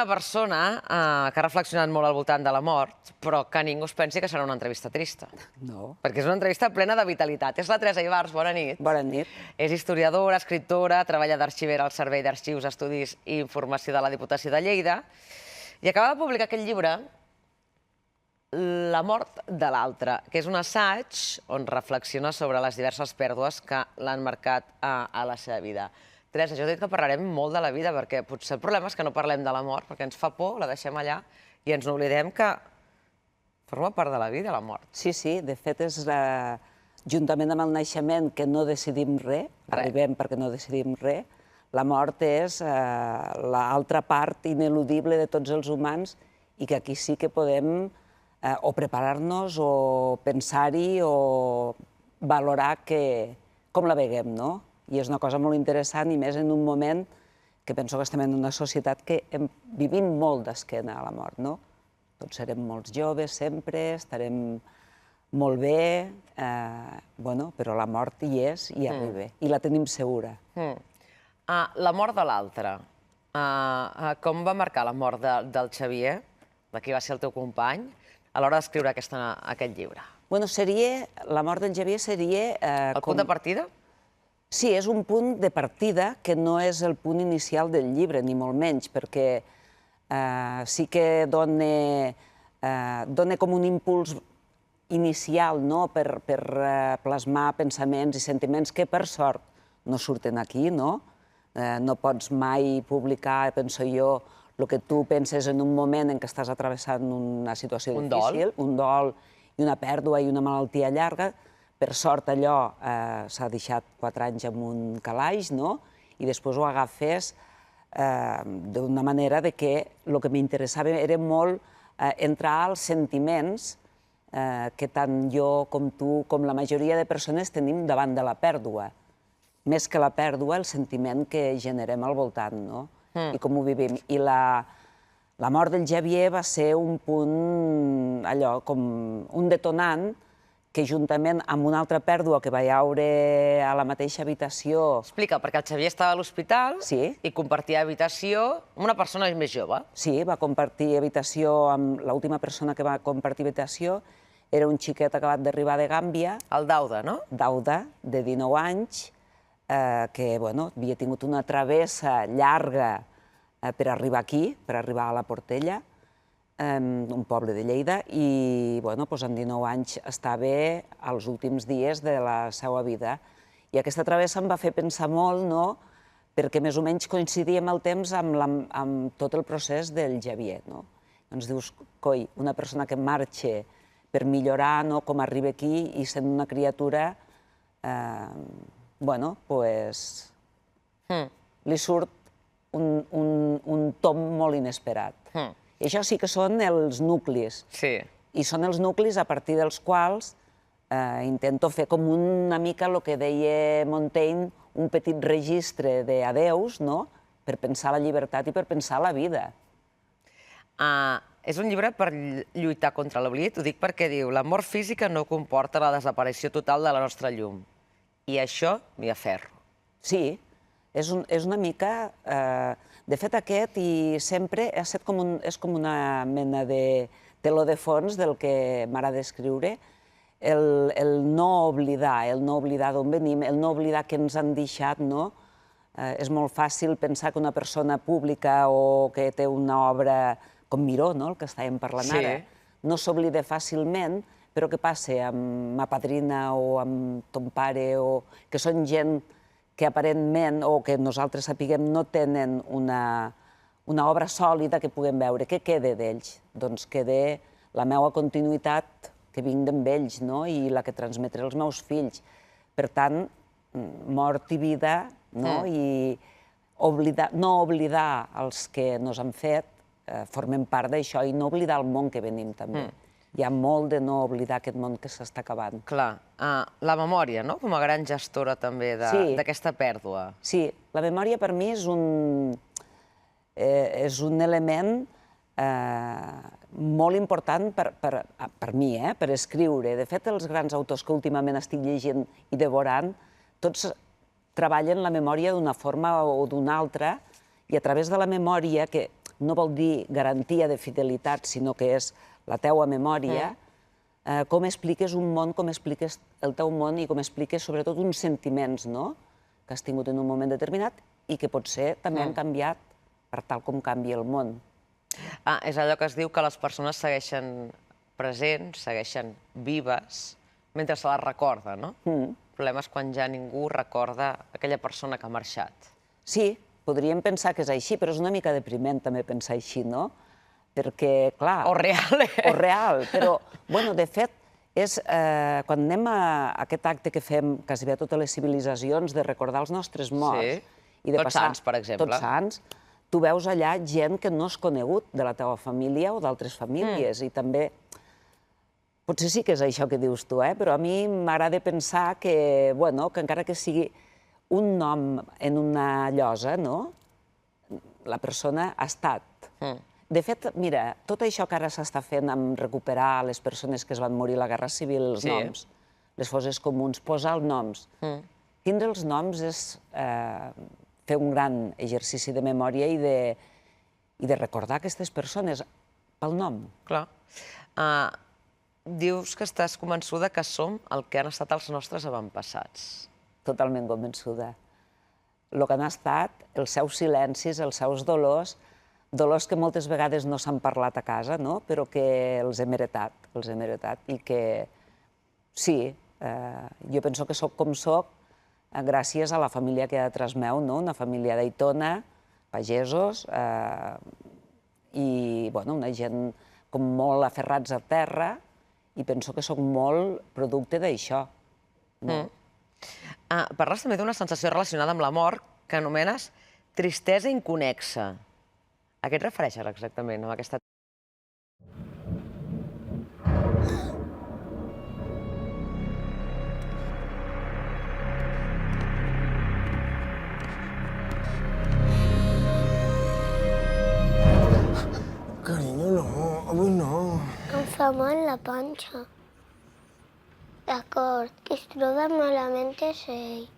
Una persona que ha reflexionat molt al voltant de la mort, però que ningú es pensi que serà una entrevista trista. No. Perquè és una entrevista plena de vitalitat. És la Teresa Ibars, bona nit. Bona nit. És historiadora, escriptora, treballa d'arxivera al Servei d'Arxius, Estudis i Informació de la Diputació de Lleida i acaba de publicar aquest llibre, La mort de l'altre, que és un assaig on reflexiona sobre les diverses pèrdues que l'han marcat a la seva vida. Teresa, jo he dit que parlarem molt de la vida, perquè potser el problema és que no parlem de la mort, perquè ens fa por, la deixem allà, i ens oblidem que forma part de la vida, la mort. Sí, de fet és juntament amb el naixement que no decidim res, arribem perquè no decidim res, la mort és l'altra part ineludible de tots els humans i que aquí sí que podem o preparar-nos o pensar-hi o valorar com la veiem, no? I és una cosa molt interessant i més en un moment que penso que estem en una societat que vivim molt d'esquena a la mort, no? Tots serem molts joves sempre, estarem molt bé, però la mort hi és i arriba, i la tenim segura. La mort de l'altre. Com va marcar la mort del Xavier, de qui va ser el teu company, a l'hora d'escriure aquest llibre? Bueno, la mort del Xavier seria... El punt de partida? Sí, és un punt de partida que no és el punt inicial del llibre, ni molt menys, perquè sí que dona com un impuls inicial per plasmar pensaments i sentiments que, per sort, no surten aquí, no? No pots mai publicar, penso jo, el que tu penses en un moment en què estàs travessant una situació difícil, un dol i una pèrdua i una malaltia llarga. Per sort, allò s'ha deixat 4 anys en un calaix, no? I després ho agafes d'una manera que el que m'interessava era molt entrar als sentiments que tant jo com tu, com la majoria de persones, tenim davant de la pèrdua. Més que la pèrdua, el sentiment que generem al voltant, no? I com ho vivim. I la mort del Xavier va ser un punt, allò, com un detonant que juntament amb una altra pèrdua que va haure a la mateixa habitació... Explica, perquè el Xavier estava a l'hospital i compartia habitació amb una persona més jove. Sí, va compartir habitació amb l'última persona que va compartir habitació. Era un xiquet acabat d'arribar de Gàmbia. El Dauda, no? Dauda, de 19 anys, que havia tingut una travessa llarga per arribar aquí, per arribar a la Portella, un poble de Lleida, i amb 19 anys estava als últims dies de la seva vida. I aquesta travessa em va fer pensar molt, no?, perquè més o menys coincidia amb el temps amb tot el procés del Xavier, no? Doncs dius, coi, una persona que marxa per millorar, com arriba aquí i sent una criatura, li surt un tom molt inesperat. I això sí que són els nuclis. Sí. I són els nuclis a partir dels quals intento fer com una mica el que deia Montaigne, un petit registre d'adeus, no?, per pensar la llibertat i per pensar la vida. És un llibre per lluitar contra l'oblit, ho dic perquè diu la mort física no comporta la desaparició total de la nostra llum. I això m'hi aferro. Sí, és una mica... De fet, aquest i sempre és com una mena de teló de fons del que m'agrada escriure, el no oblidar d'on venim, el no oblidar què ens han deixat, no? És molt fàcil pensar que una persona pública o que té una obra com Miró, el que estàvem parlant ara, no s'oblida fàcilment, però què passa amb ma padrina o amb ton pare, que són gent que aparentment, o que nosaltres sapiguem, no tenen una obra sòlida que puguem veure. Què queda d'ells? Doncs queda la meva continuïtat que vinc d'amb ells, i la que transmetré als meus fills. Per tant, mort i vida, i no oblidar els que ens han fet, formem part d'això, i no oblidar el món que venim, també. Hi ha molt de no oblidar aquest món que s'està acabant. Clar. La memòria, no?, com a gran gestora també d'aquesta pèrdua. Sí, la memòria per mi és un element molt important per mi, per escriure. De fet, els grans autors que últimament estic llegint i devorant, tots treballen la memòria d'una forma o d'una altra, i a través de la memòria, que no vol dir garantia de fidelitat, sinó que és la teua memòria, com expliques un món, com expliques el teu món i com expliques sobretot uns sentiments, no?, que has tingut en un moment determinat i que potser també han canviat per tal com canvia el món. És allò que es diu que les persones segueixen presents, segueixen vives, mentre se les recorda, no? El problema és quan ja ningú recorda aquella persona que ha marxat. Sí, podríem pensar que és així, però és una mica depriment també pensar així, no? Perquè, clar... O real, O real, però, bueno, de fet, quan anem a aquest acte que fem quasi bé a totes les civilitzacions de recordar els nostres morts... Tots Sants, per exemple. Tots Sants, tu veus allà gent que no has conegut de la teva família o d'altres famílies, i també... Potser sí que és això que dius tu, però a mi m'agrada pensar que, bueno, que encara que sigui un nom en una llosa, no?, la persona ha estat. De fet, mira, tot això que ara s'està fent amb recuperar les persones que es van morir a la Guerra Civil, els noms, les fosses comuns, posar els noms. Tindre els noms és fer un gran exercici de memòria i de recordar aquestes persones pel nom. Clar. Dius que estàs convençuda que som el que han estat els nostres avantpassats. Totalment convençuda. El que han estat, els seus silencis, els seus dolors que moltes vegades no s'han parlat a casa, però que els hem heretat, i que sí, jo penso que soc com soc gràcies a la família que hi ha detrás meu, una família d'Aitona, pagesos, i una gent com molt aferrats a terra, i penso que soc molt producte d'això. Parles també d'una sensació relacionada amb la mort que anomenes tristesa inconexa. A què et refereixes exactament amb aquesta... Carinyo, no, avui no. Em fa mal la panxa. D'acord, qui es troba malament és ell.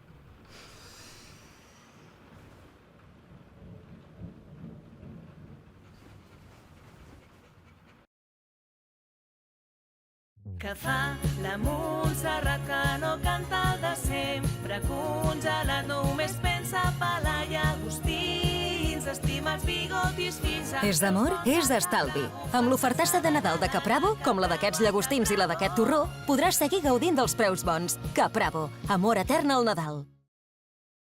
Que fa la Montserrat que no canta el de sempre, congelat només pensa Pala i Agustins, estima els bigotis fins a... És d'amor? És d'estalvi. Amb l'ofertassa de Nadal de Capravo, com la d'aquests llagostins i la d'aquest torró, podràs seguir gaudint dels preus bons. Capravo, amor etern al Nadal.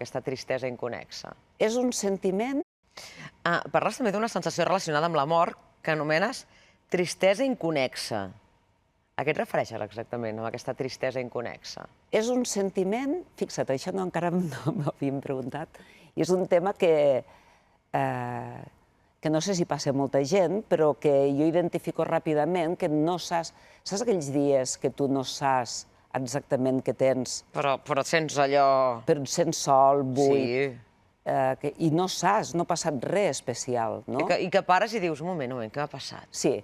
Aquesta tristesa inconexa. És un sentiment... Parles també d'una sensació relacionada amb la mort que anomenes tristesa inconexa. A què et refereixes exactament amb aquesta tristesa inconexa? És un sentiment, fixa't, això encara no m'havíem preguntat, i és un tema que no sé si passa a molta gent, però que jo identifico ràpidament, que no saps... Saps aquells dies que tu no saps exactament què tens? Però et sents allò... Però et sents sol, buit... Sí. I no saps, no ha passat res especial, no? I que pares i dius, un moment, què m'ha passat? Sí.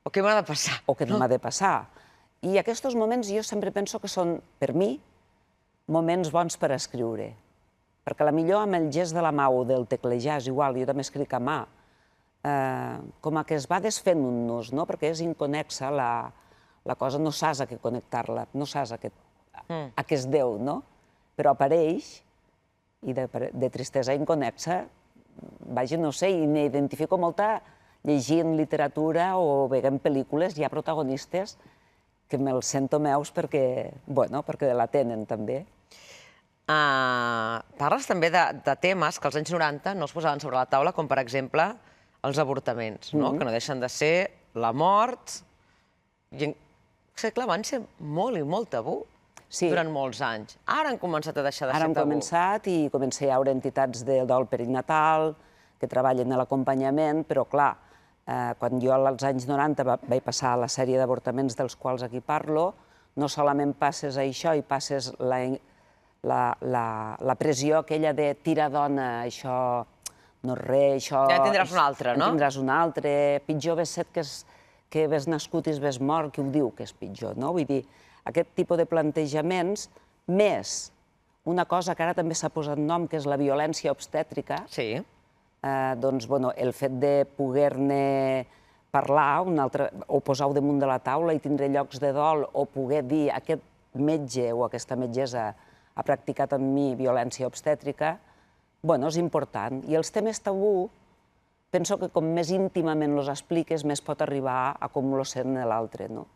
O què m'ha de passar? O què no m'ha de passar. I aquests moments jo sempre penso que són, per mi, moments bons per escriure. Perquè potser amb el gest de la mà o del teclejar és igual, jo també escric a mà, com que es va desfent un nus, perquè és inconexa la cosa, no saps a què connectar-la, no saps a què es deu, no? Però apareix, i de tristesa inconexa, vaja, no sé, i n'identifico molta... llegint literatura o veient pel·lícules, hi ha protagonistes que me'ls sento meus perquè la tenen, també. Parles també de temes que als anys 90 no es posaven sobre la taula, com per exemple els avortaments, que no deixen de ser la mort. Clar, van ser molt i molt tabú durant molts anys. Ara han començat a deixar de ser tabú. Ara han començat i comença a haure entitats de dol perinatal que treballen a l'acompanyament, però clar, quan jo als anys 90 vaig passar a la sèrie d'avortaments dels quals aquí parlo, no solament passes a això i passes la pressió aquella de tira dona, això no és res, això... Ja en tindràs un altre, no? En tindràs un altre, pitjor ves set que ves nascut i ves mort, qui ho diu que és pitjor, no? Vull dir, aquest tipus de plantejaments, més una cosa que ara també s'ha posat nom, que és la violència obstètrica, Sí. doncs, bueno, el fet de poder-ne parlar o posar-ho damunt de la taula i tindre llocs de dol o poder dir aquest metge o aquesta metgessa ha practicat amb mi violència obstètrica, bueno, és important. I els temes tabú, penso que com més íntimament els expliques, més pot arribar a com lo sent l'altre, no?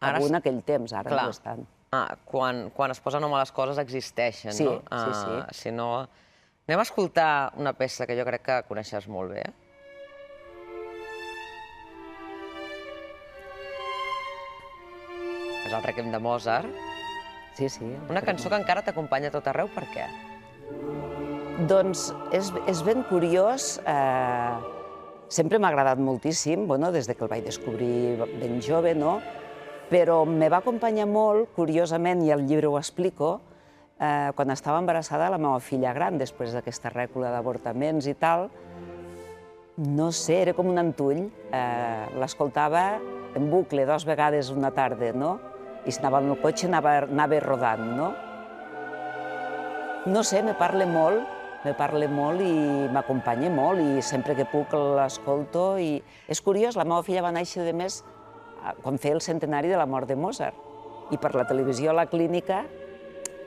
Tabú en aquell temps, ara no és tant. Quan es posa nom a les coses existeixen, Sí, no? sí. Si no... Anem a escoltar una peça que jo crec que coneixes molt bé. És el Rèquiem de Mozart. Sí, sí. Una cançó que encara t'acompanya a tot arreu, per què? Doncs és ben curiós. Sempre m'ha agradat moltíssim, des que el vaig descobrir ben jove, no? Però me va acompanyar molt, curiosament, i al llibre ho explico, quan estava embarassada la meva filla gran, després d'aquesta rècula d'avortaments i tal. No sé, era com un antull. L'escoltava en bucle 2 vegades una tarda, no? I si anava en el cotxe anava rodant, no? No sé, me parla molt i m'acompanya molt i sempre que puc l'escolto. És curiós, la meva filla va néixer, a més, quan feia el centenari de la mort de Mozart. I per la televisió a la clínica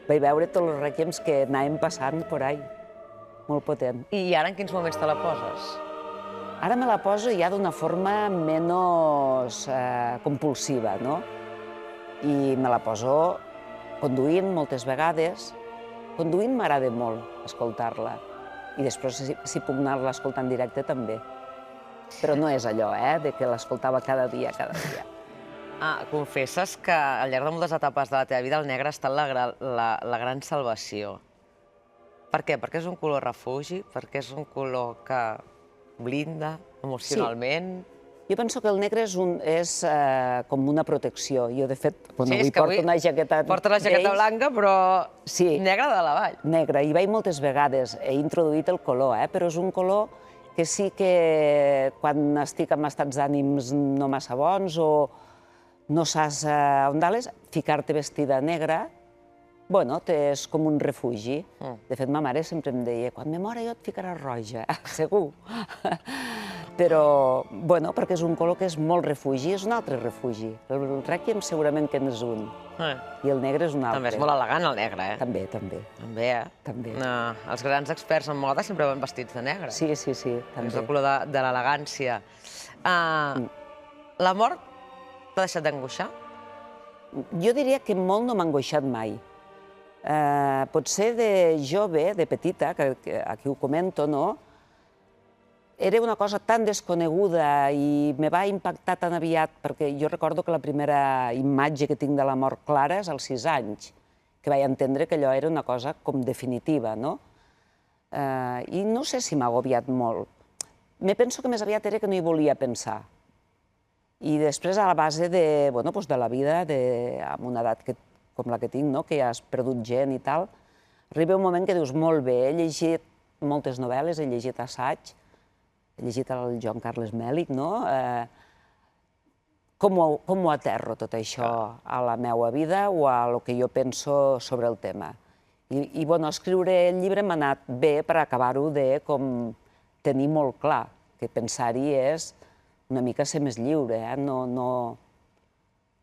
vaig veure tots els rèquiems que anàvem passant per ahí. Molt potent. I ara en quins moments te la poses? Ara me la poso ja d'una forma menys compulsiva, no? I me la poso conduint moltes vegades. Conduint m'agrada molt escoltar-la. I després, si puc anar-la a escoltar en directe, també. Però no és allò, de que l'escoltava cada dia. Confesses que al llarg de moltes etapes de la teva vida el negre ha estat la gran salvació. Per què? Perquè és un color refugi? Perquè és un color que blinda emocionalment? Jo penso que el negre és com una protecció. Jo, de fet, avui porto una jaqueta beige. Porta la jaqueta blanca, però negra de la vall. Negra, i vaig moltes vegades. He introduït el color, però és un color que sí que quan estic en estats d'ànims no massa bons o no saps on dales, ficar-te vestida negra, és com un refugi. De fet, ma mare sempre em deia, quan me mora jo et ficaràs roja, segur. Però, perquè és un color que és molt refugi, és un altre refugi. El rèquiem segurament que n'és un, i el negre és un altre. També és molt elegant el negre, eh? També. També. Els grans experts en moda sempre van vestits de negre. Sí, també. És el color de l'elegància. La mort t'ha deixat d'angoixar? Jo diria que molt no m'ha angoixat mai. Potser de jove, de petita, que aquí ho comento, no? Era una cosa tan desconeguda i me va impactar tan aviat, perquè jo recordo que la primera imatge que tinc de la mort clara és als 6 anys, que vaig entendre que allò era una cosa com definitiva, no? I no sé si m'ha agobiat molt. Me penso que més aviat era que no hi volia pensar. I després, a la base de la vida, amb una edat com la que tinc, que ja has perdut gent i tal, arriba un moment que dius, molt bé, he llegit moltes novel·les, he llegit assaig, he llegit el Joan Carles Mèlich, no? Com ho aterro tot això a la meva vida o a lo que jo penso sobre el tema? I escriure el llibre m'ha anat bé per acabar-ho de tenir molt clar que pensar-hi és una mica ser més lliure, no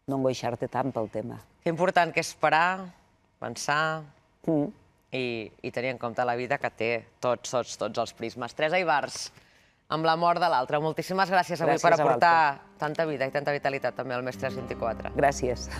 angoixar-te tant pel tema. Que important que és parar, pensar i tenir en compte la vida que té tots els prismes. Teresa Ibars, amb la mort de l'altre. Moltíssimes gràcies avui per aportar tanta vida i tanta vitalitat també al Més 324. Gràcies.